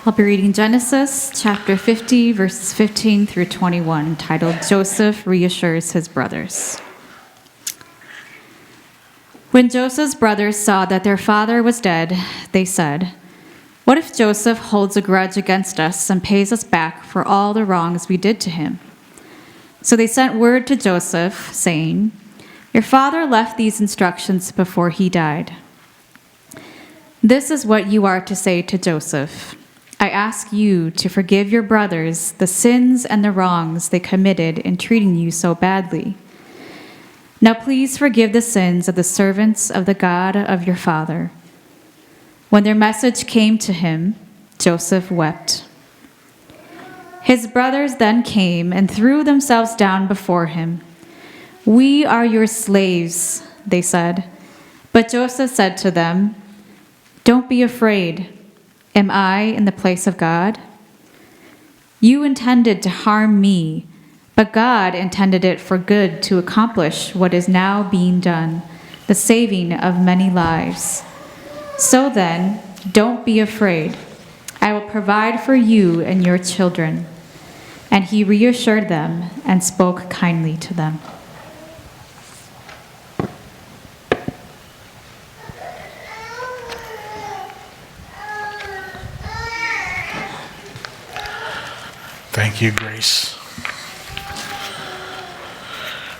I'll be reading Genesis chapter 50, verses 15 through 21, titled Joseph Reassures His Brothers. When Joseph's brothers saw that their father was dead, they said, "What if Joseph holds a grudge against us and pays us back for all the wrongs we did to him?" So they sent word to Joseph, saying, "Your father left these instructions before he died. This is what you are to say to Joseph. I ask you to forgive your brothers the sins and the wrongs they committed in treating you so badly. Now please forgive the sins of the servants of the God of your father." When their message came to him, Joseph wept. His brothers then came and threw themselves down before him. "We are your slaves," they said. But Joseph said to them, "Don't be afraid. Am I in the place of God? You intended to harm me, but God intended it for good to accomplish what is now being done, the saving of many lives. So then, don't be afraid. I will provide for you and your children." And he reassured them and spoke kindly to them. Thank you, Grace.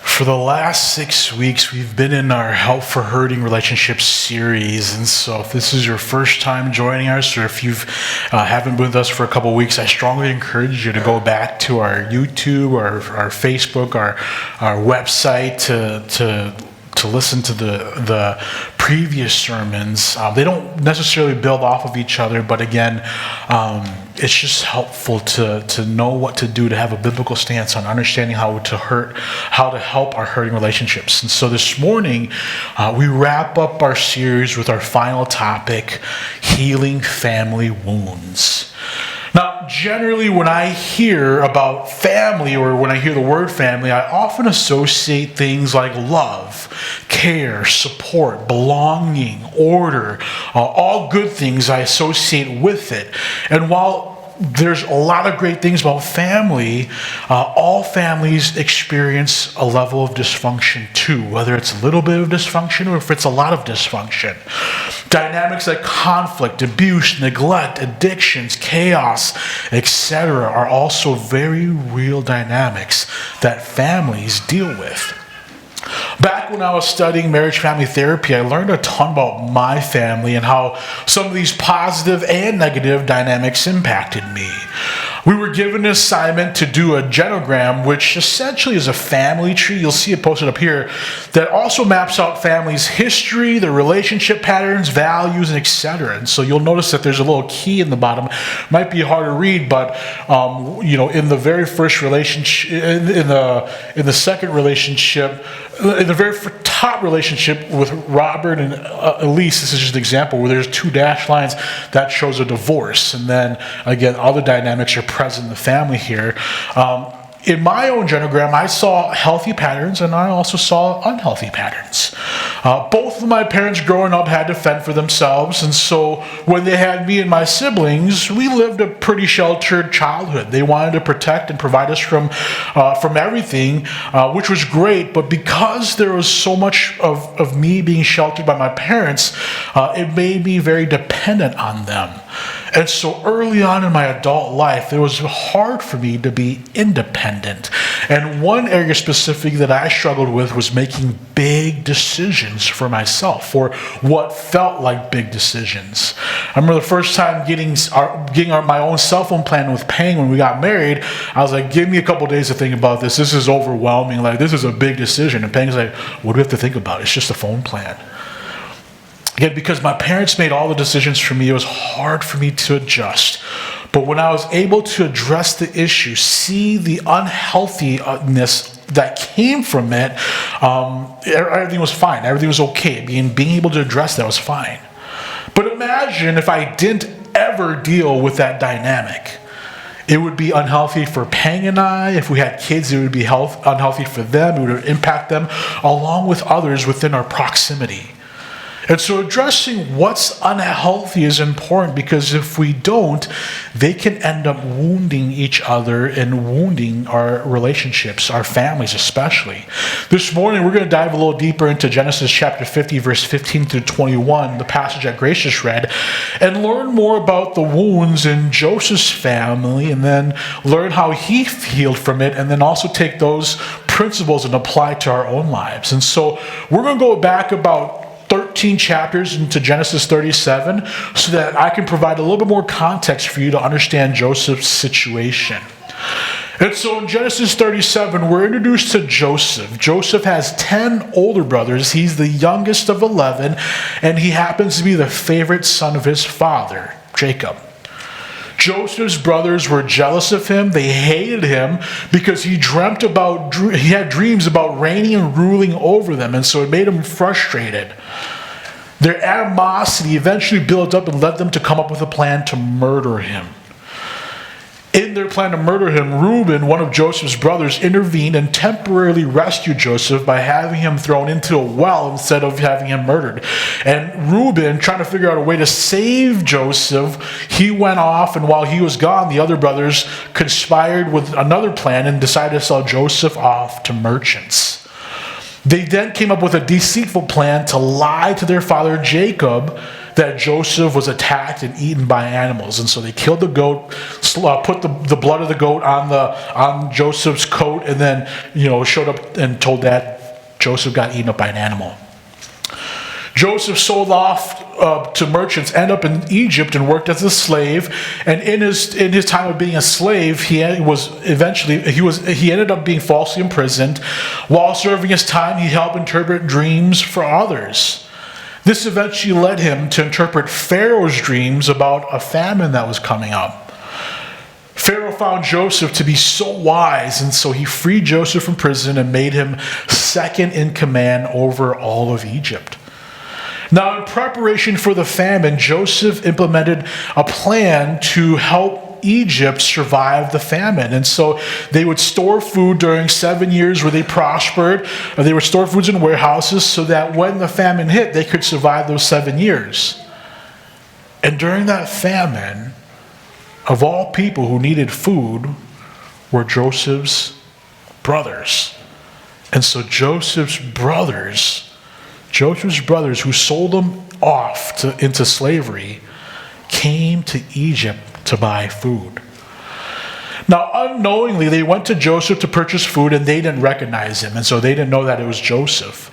For the last 6 weeks, we've been in our Help for Hurting Relationships series. And so if this is your first time joining us, or if you haven't been with us for a couple weeks, I strongly encourage you to go back to our YouTube, our Facebook, our website to listen to the previous sermons. They don't necessarily build off of each other, but again, it's just helpful to know what to do, to have a biblical stance on understanding how to help our hurting relationships. And so this morning, we wrap up our series with our final topic, healing family wounds. Now, generally, when I hear about family, or when I hear the word family, I often associate things like love, care, support, belonging, order, all good things I associate with it. And while there's a lot of great things about family, all families experience a level of dysfunction too, whether it's a little bit of dysfunction or if it's a lot of dysfunction. Dynamics like conflict, abuse, neglect, addictions, chaos, etc. are also very real dynamics that families deal with. Back when I was studying marriage family therapy, I learned a ton about my family and how some of these positive and negative dynamics impacted me. We were given an assignment to do a genogram, which essentially is a family tree. You'll see it posted up here, that also maps out families' history, their relationship patterns, values, and etc. And so you'll notice that there's a little key in the bottom. Might be hard to read, but in the very first relationship, in the second relationship, in the very top relationship with Robert and Elise, this is just an example where there's 2 dashed lines that shows a divorce. And then again, other dynamics are present in the family here. In my own genogram, I saw healthy patterns and I also saw unhealthy patterns. Both of my parents growing up had to fend for themselves, and so when they had me and my siblings, we lived a pretty sheltered childhood. They wanted to protect and provide us from everything, which was great, but because there was so much of me being sheltered by my parents, it made me very dependent on them. And so early on in my adult life, it was hard for me to be independent. And one area specific that I struggled with was making big decisions for myself, or what felt like big decisions. I remember the first time getting my own cell phone plan with paying when we got married. I was like, give me a couple days to think about this. This is overwhelming. Like, this is a big decision. And Peng's like, what do we have to think about? It's just a phone plan. Again, because my parents made all the decisions for me, it was hard for me to adjust. But when I was able to address the issue, see the unhealthiness that came from it, everything was fine. Everything was okay. Being able to address that was fine. But imagine if I didn't ever deal with that dynamic. It would be unhealthy for Peng and I. If we had kids, it would be unhealthy for them. It would impact them along with others within our proximity. And so addressing what's unhealthy is important, because if we don't, they can end up wounding each other and wounding our relationships, our families especially. This morning, we're going to dive a little deeper into Genesis chapter 50, verse 15 through 21, the passage that Grace just read, and learn more about the wounds in Joseph's family, and then learn how he healed from it, and then also take those principles and apply to our own lives. And so we're going to go back about 13 chapters into Genesis 37 so that I can provide a little bit more context for you to understand Joseph's situation. And so in Genesis 37, we're introduced to Joseph. Joseph has 10 older brothers. He's the youngest of 11, and he happens to be the favorite son of his father, Jacob. Joseph's brothers were jealous of him. They hated him because he had dreams about reigning and ruling over them, and so it made him frustrated. Their animosity eventually built up and led them to come up with a plan to murder him. In their plan to murder him, Reuben, one of Joseph's brothers, intervened and temporarily rescued Joseph by having him thrown into a well instead of having him murdered. And Reuben, trying to figure out a way to save Joseph, he went off, and while he was gone, the other brothers conspired with another plan and decided to sell Joseph off to merchants. They then came up with a deceitful plan to lie to their father Jacob that Joseph was attacked and eaten by animals. And so they killed the goat, put the blood of the goat on Joseph's coat, and then showed up and told that Joseph got eaten up by an animal. Joseph sold off to merchants, ended up in Egypt and worked as a slave. And in his time of being a slave, he ended up being falsely imprisoned. While serving his time, he helped interpret dreams for others. This eventually led him to interpret Pharaoh's dreams about a famine that was coming up. Pharaoh found Joseph to be so wise, and so he freed Joseph from prison and made him second in command over all of Egypt. Now, in preparation for the famine, Joseph implemented a plan to help Egypt survive the famine. And so they would store food during 7 years where they prospered. Or they would store foods in warehouses so that when the famine hit, they could survive those 7 years. And during that famine, of all people who needed food were Joseph's brothers. And so Joseph's brothers who sold him off into slavery came to Egypt to buy food. Now, unknowingly, they went to Joseph to purchase food, and they didn't recognize him, and so they didn't know that it was Joseph.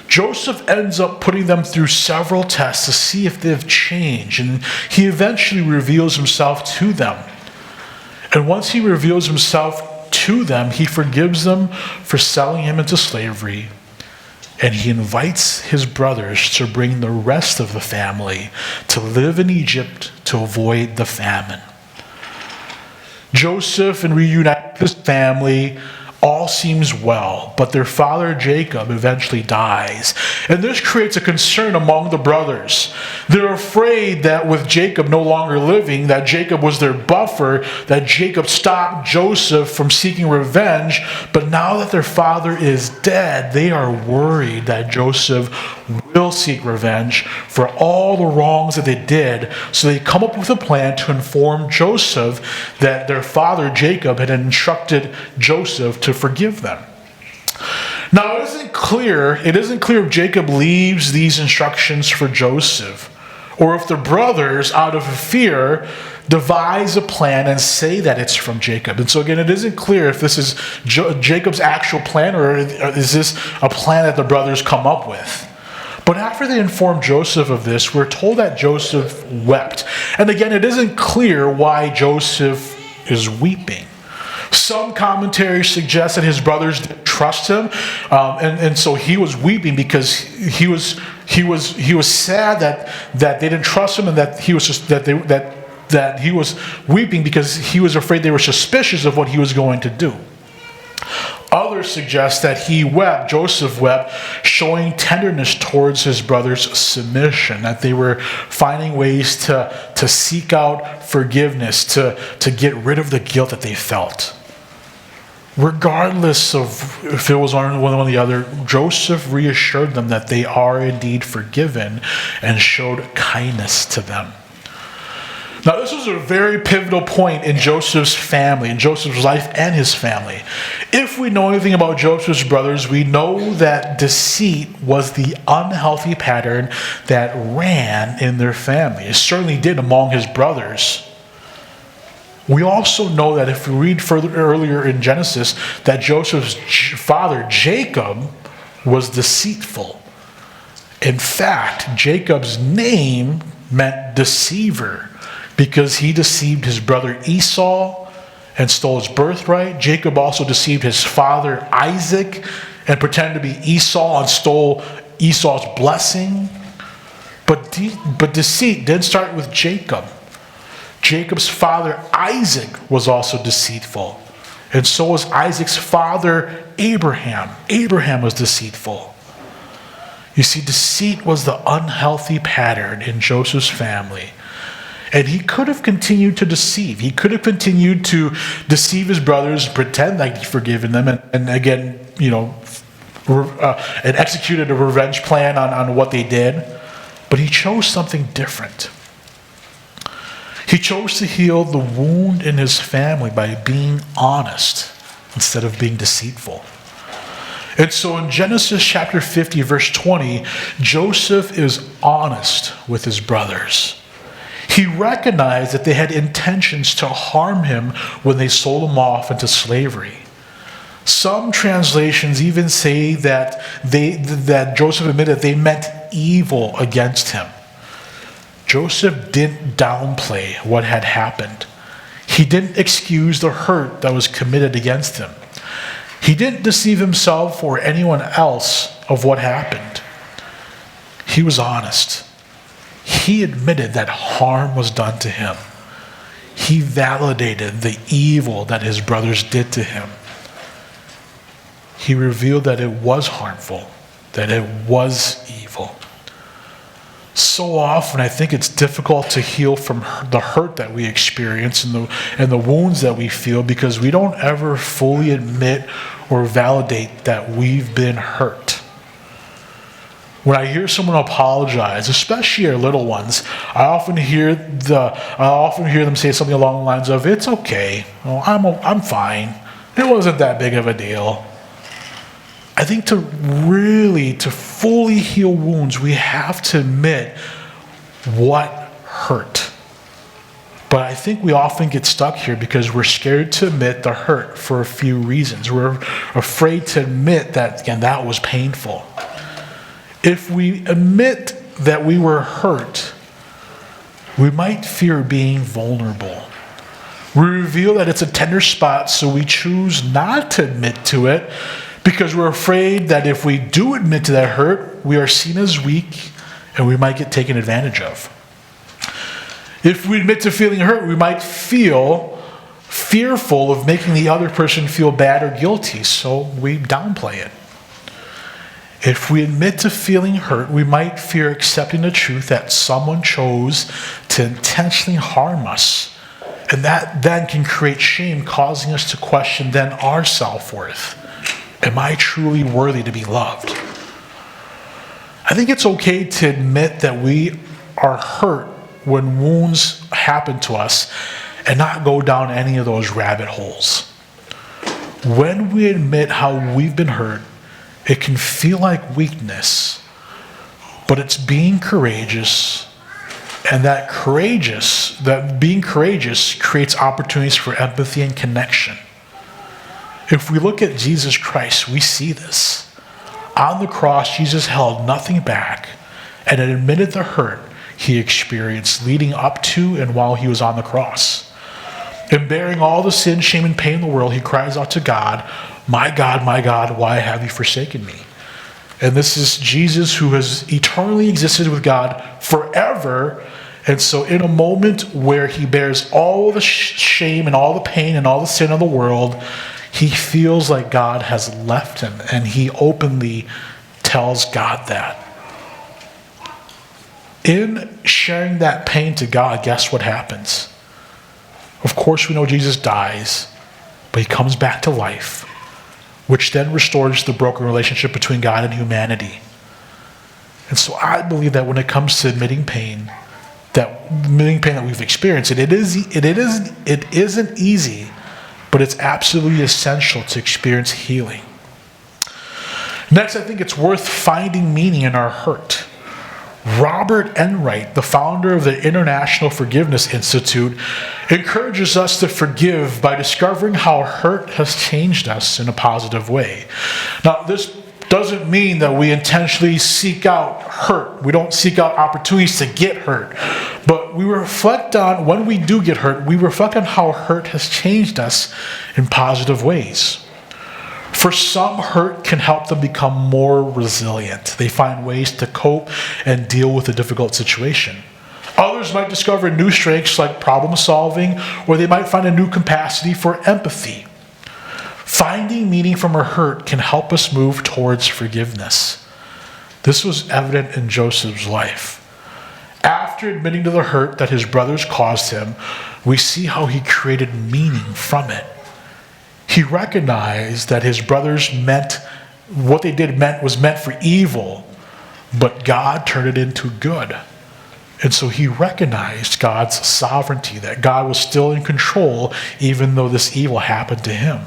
Joseph ends up putting them through several tests to see if they've changed, and he eventually reveals himself to them. And once he reveals himself to them, he forgives them for selling him into slavery. And he invites his brothers to bring the rest of the family to live in Egypt to avoid the famine. Joseph and reunite his family. All seems well, but their father Jacob eventually dies. And this creates a concern among the brothers. They're afraid that with Jacob no longer living, that Jacob was their buffer, that Jacob stopped Joseph from seeking revenge. But now that their father is dead, they are worried that Joseph will seek revenge for all the wrongs that they did. So they come up with a plan to inform Joseph that their father Jacob had instructed Joseph to forgive them. Now, it isn't clear if Jacob leaves these instructions for Joseph, or if the brothers, out of fear, devise a plan and say that it's from Jacob. And so again, it isn't clear if this is Jacob's actual plan, or is this a plan that the brothers come up with. But after they inform Joseph of this, we're told that Joseph wept. And again, it isn't clear why Joseph is weeping. Some commentaries suggest that his brothers didn't trust him, and so he was weeping because he was sad that they didn't trust him, and that he was weeping because he was afraid they were suspicious of what he was going to do. Others suggest that Joseph wept, showing tenderness towards his brother's submission, that they were finding ways to seek out forgiveness, to get rid of the guilt that they felt. Regardless of if it was on one or the other, Joseph reassured them that they are indeed forgiven and showed kindness to them. Now, this was a very pivotal point in Joseph's family, in Joseph's life and his family. If we know anything about Joseph's brothers, we know that deceit was the unhealthy pattern that ran in their family. It certainly did among his brothers. We also know that if we read further earlier in Genesis, that Joseph's father, Jacob, was deceitful. In fact, Jacob's name meant deceiver, because he deceived his brother Esau and stole his birthright. Jacob also deceived his father Isaac and pretended to be Esau and stole Esau's blessing. But deceit didn't start with Jacob. Jacob's father Isaac was also deceitful. And so was Isaac's father Abraham. Abraham was deceitful. You see, deceit was the unhealthy pattern in Joseph's family. And he could have continued to deceive. He could have continued to deceive his brothers, pretend like he'd forgiven them, and again, and executed a revenge plan on what they did. But he chose something different. He chose to heal the wound in his family by being honest instead of being deceitful. And so in Genesis chapter 50, verse 20, Joseph is honest with his brothers. He recognized that they had intentions to harm him when they sold him off into slavery. Some translations even say that Joseph admitted that they meant evil against him. Joseph didn't downplay what had happened. He didn't excuse the hurt that was committed against him. He didn't deceive himself or anyone else of what happened. He was honest. He admitted that harm was done to him. He validated the evil that his brothers did to him. He revealed that it was harmful, that it was evil. So often, I think it's difficult to heal from the hurt that we experience and the wounds that we feel because we don't ever fully admit or validate that we've been hurt. When I hear someone apologize, especially our little ones, I often hear them say something along the lines of, "It's okay. Well, I'm fine. It wasn't that big of a deal." I think to fully heal wounds, we have to admit what hurt. But I think we often get stuck here because we're scared to admit the hurt for a few reasons. We're afraid to admit that, again, that was painful. If we admit that we were hurt, we might fear being vulnerable. We reveal that it's a tender spot, so we choose not to admit to it because we're afraid that if we do admit to that hurt, we are seen as weak and we might get taken advantage of. If we admit to feeling hurt, we might feel fearful of making the other person feel bad or guilty, so we downplay it. If we admit to feeling hurt, we might fear accepting the truth that someone chose to intentionally harm us. And that then can create shame, causing us to question then our self-worth. Am I truly worthy to be loved? I think it's okay to admit that we are hurt when wounds happen to us and not go down any of those rabbit holes. When we admit how we've been hurt, it can feel like weakness, but it's being courageous, and that being courageous creates opportunities for empathy and connection. If we look at Jesus Christ, we see this. On the cross, Jesus held nothing back and admitted the hurt he experienced leading up to and while he was on the cross. And bearing all the sin, shame, and pain in the world, he cries out to God, my God, why have you forsaken me?" And this is Jesus who has eternally existed with God forever. And so in a moment where he bears all the shame and all the pain and all the sin of the world, he feels like God has left him. And he openly tells God that. In sharing that pain to God, guess what happens? Of course, we know Jesus dies. but he comes back to life, which then restores the broken relationship between God and humanity. And so I believe that when it comes to admitting pain that we've experienced, it isn't easy, but it's absolutely essential to experience healing. Next, I think it's worth finding meaning in our hurt. Robert Enright, the founder of the International Forgiveness Institute, encourages us to forgive by discovering how hurt has changed us in a positive way. Now, this doesn't mean that we intentionally seek out hurt. We don't seek out opportunities to get hurt. But we reflect on, when we do get hurt, we reflect on how hurt has changed us in positive ways. For some, hurt can help them become more resilient. They find ways to cope and deal with a difficult situation. Others might discover new strengths like problem solving, or they might find a new capacity for empathy. Finding meaning from our hurt can help us move towards forgiveness. This was evident in Joseph's life. After admitting to the hurt that his brothers caused him, we see how he created meaning from it. He recognized that his brothers was meant for evil, but God turned it into good. And so he recognized God's sovereignty, that God was still in control even though this evil happened to him.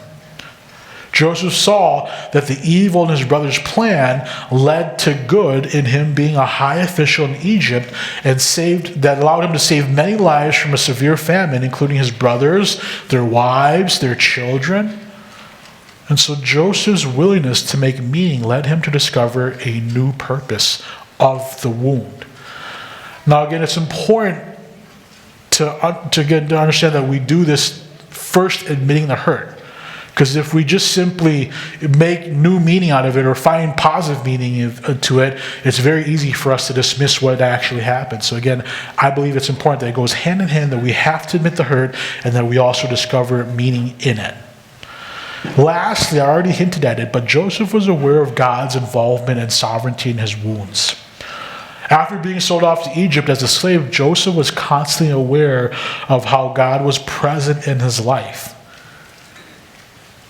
Joseph saw that the evil in his brother's plan led to good in him being a high official in Egypt that allowed him to save many lives from a severe famine, including his brothers, their wives, their children. And so Joseph's willingness to make meaning led him to discover a new purpose of the wound. Now again, it's important to understand that we do this first admitting the hurt. Because if we just simply make new meaning out of it or find positive meaning to it, it's very easy for us to dismiss what actually happened. So again, I believe it's important that it goes hand in hand, that we have to admit the hurt and that we also discover meaning in it. Lastly, I already hinted at it, but Joseph was aware of God's involvement and sovereignty in his wounds. After being sold off to Egypt as a slave, Joseph was constantly aware of how God was present in his life.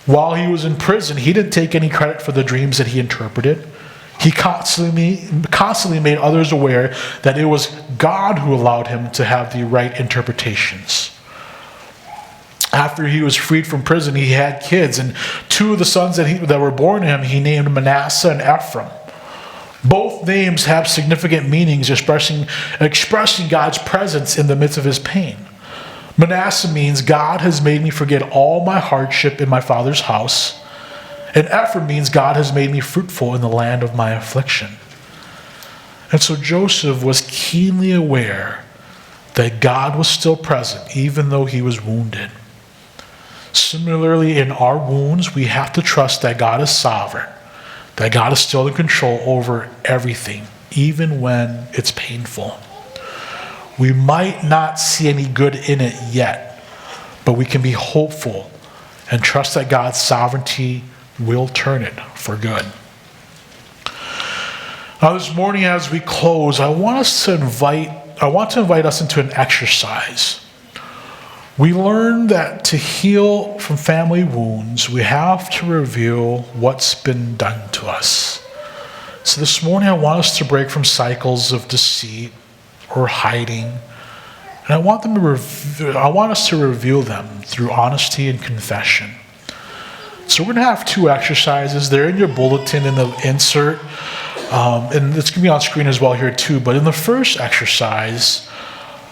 While he was in prison, he didn't take any credit for the dreams that he interpreted. He constantly made others aware that it was God who allowed him to have the right interpretations. After he was freed from prison, he had kids, and two of the sons that were born to him, he named Manasseh and Ephraim. Both names have significant meanings expressing God's presence in the midst of his pain. Manasseh means God has made me forget all my hardship in my father's house. And Ephraim means God has made me fruitful in the land of my affliction. And so Joseph was keenly aware that God was still present even though he was wounded. Similarly, in our wounds, we have to trust that God is sovereign, that God is still in control over everything, even when it's painful. We might not see any good in it yet, but we can be hopeful and trust that God's sovereignty will turn it for good. Now this morning as we close, I want to invite us into an exercise. We learned that to heal from family wounds, we have to reveal what's been done to us. So this morning I want us to break from cycles of deceit or hiding. And I want us to reveal them through honesty and confession. So we're going to have two exercises. They're in your bulletin in the insert. And it's going to be on screen as well here too. But in the first exercise,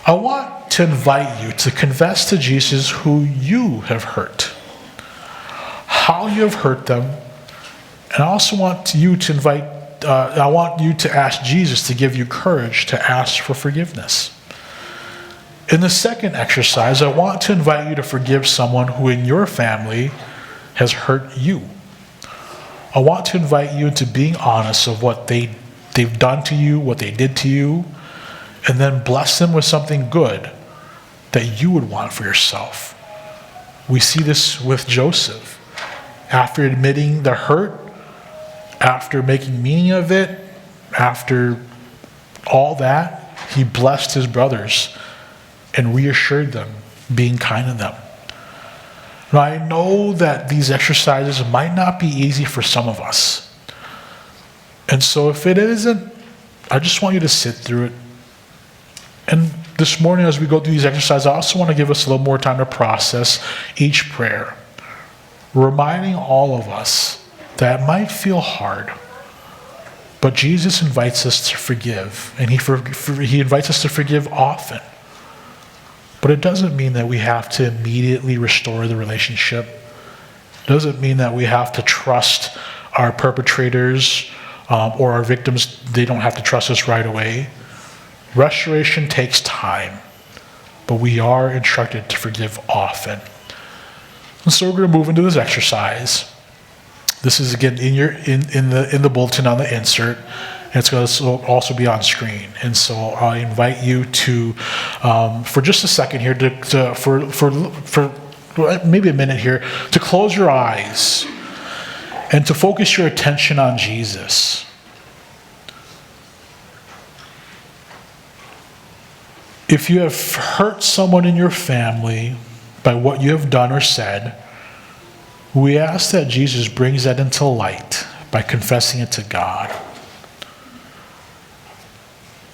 I want to invite you to confess to Jesus who you have hurt, how you have hurt them. And I also want you to I want you to ask Jesus to give you courage to ask for forgiveness. In the second exercise, I want to invite you to forgive someone who in your family has hurt you. I want to invite you into being honest of what they've done to you, what they did to you, and then bless them with something good that you would want for yourself. We see this with Joseph. After admitting the hurt, after making meaning of it, after all that, he blessed his brothers and reassured them, being kind to them. Now, I know that these exercises might not be easy for some of us. And so if it isn't, I just want you to sit through it. And this morning as we go through these exercises, I also want to give us a little more time to process each prayer, reminding all of us that it might feel hard, but Jesus invites us to forgive, and he invites us to forgive often. But it doesn't mean that we have to immediately restore the relationship. It doesn't mean that we have to trust our perpetrators or our victims. They don't have to trust us right away. Restoration takes time, but we are instructed to forgive often. And so we're going to move into this exercise. This is again in the bulletin on the insert. And it's going to also be on screen. And so I invite you to, for just a second here, for maybe a minute here, to close your eyes and to focus your attention on Jesus. If you have hurt someone in your family by what you have done or said, we ask that Jesus brings that into light by confessing it to God.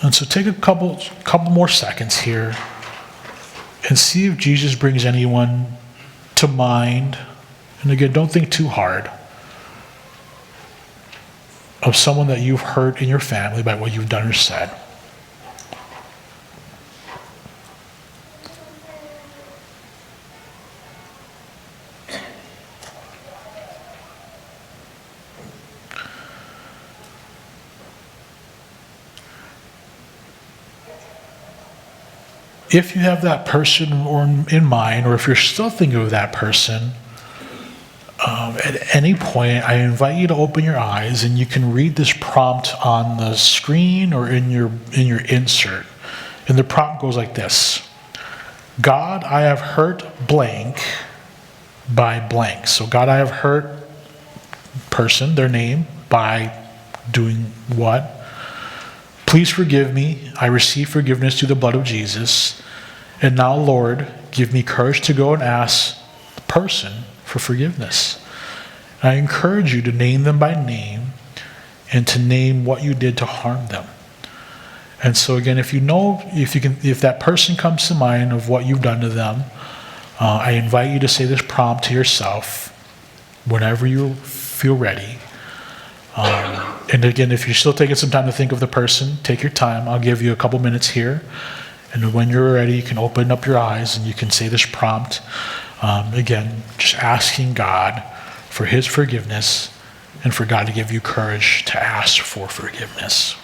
And so take a couple more seconds here and see if Jesus brings anyone to mind. And again, don't think too hard of someone that you've hurt in your family by what you've done or said. If you have that person in mind, or if you're still thinking of that person, at any point, I invite you to open your eyes and you can read this prompt on the screen or in your insert. And the prompt goes like this: God, I have hurt blank by blank. So God, I have hurt person, their name, by doing what? Please forgive me. I receive forgiveness through the blood of Jesus. And now, Lord, give me courage to go and ask the person for forgiveness. I encourage you to name them by name and to name what you did to harm them. And so again, if that person comes to mind of what you've done to them, I invite you to say this prompt to yourself whenever you feel ready. And again, if you're still taking some time to think of the person, take your time. I'll give you a couple minutes here. And when you're ready, you can open up your eyes and you can say this prompt. Again, just asking God for his forgiveness and for God to give you courage to ask for forgiveness.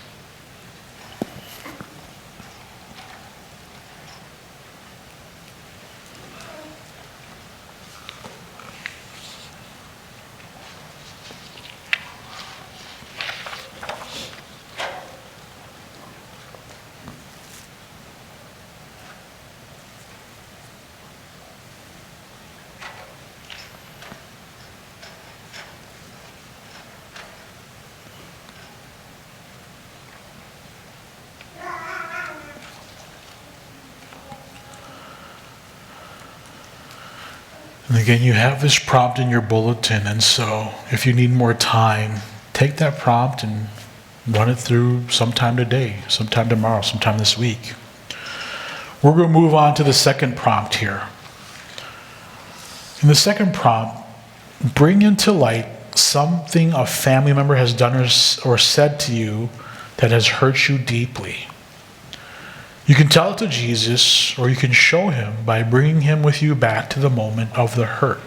And again, you have this prompt in your bulletin, and so if you need more time, take that prompt and run it through sometime today, sometime tomorrow, sometime this week. We're going to move on to the second prompt here. In the second prompt, bring into light something a family member has done or said to you that has hurt you deeply. You can tell it to Jesus, or you can show him by bringing him with you back to the moment of the hurt.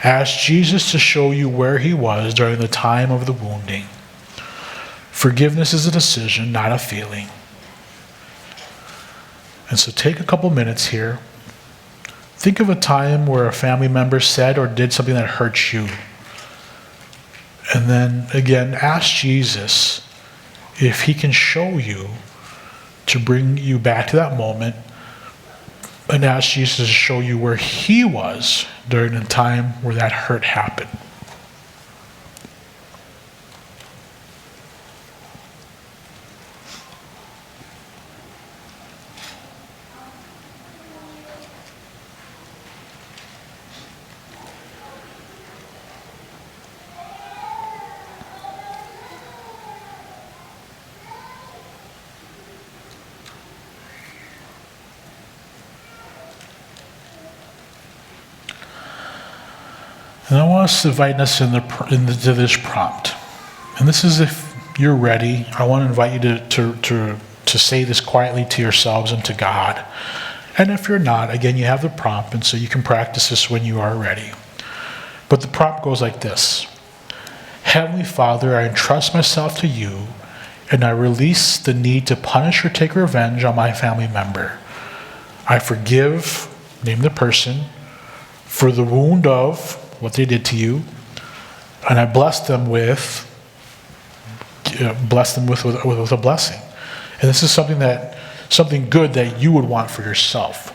Ask Jesus to show you where he was during the time of the wounding. Forgiveness is a decision, not a feeling. And so take a couple minutes here. Think of a time where a family member said or did something that hurt you. And then again, ask Jesus if he can show you, to bring you back to that moment, and ask Jesus to show you where he was during the time where that hurt happened. And I want us to invite us into this prompt. And this is if you're ready. I want to invite you to say this quietly to yourselves and to God. And if you're not, again, you have the prompt, and so you can practice this when you are ready. But the prompt goes like this. Heavenly Father, I entrust myself to you, and I release the need to punish or take revenge on my family member. I forgive, name the person, for the wound of what they did to you, and I bless them with a blessing. And this is something good that you would want for yourself.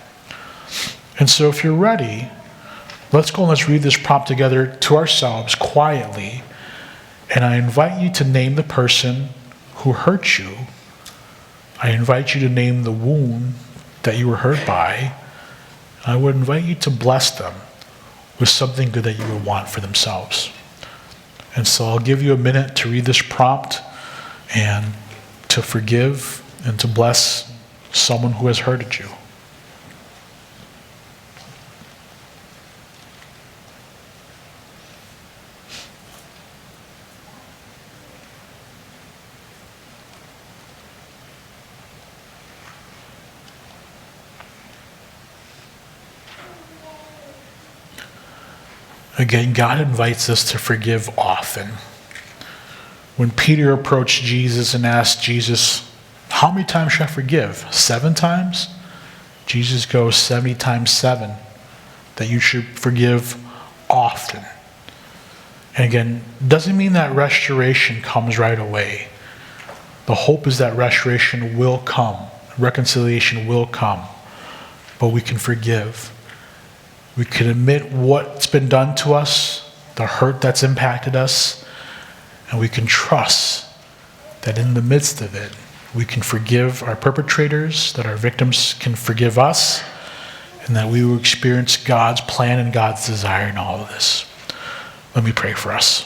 And so if you're ready, let's go and let's read this prompt together to ourselves quietly. And I invite you to name the person who hurt you. I invite you to name the wound that you were hurt by. I would invite you to bless them with something good that you would want for themselves. And so I'll give you a minute to read this prompt and to forgive and to bless someone who has hurted you. Again, God invites us to forgive often. When Peter approached Jesus and asked Jesus, how many times should I forgive? 7 times? Jesus goes 70 times 7, that you should forgive often. And again, doesn't mean that restoration comes right away. The hope is that restoration will come, reconciliation will come, but we can forgive. We can admit what's been done to us, the hurt that's impacted us, and we can trust that in the midst of it, we can forgive our perpetrators, that our victims can forgive us, and that we will experience God's plan and God's desire in all of this. Let me pray for us.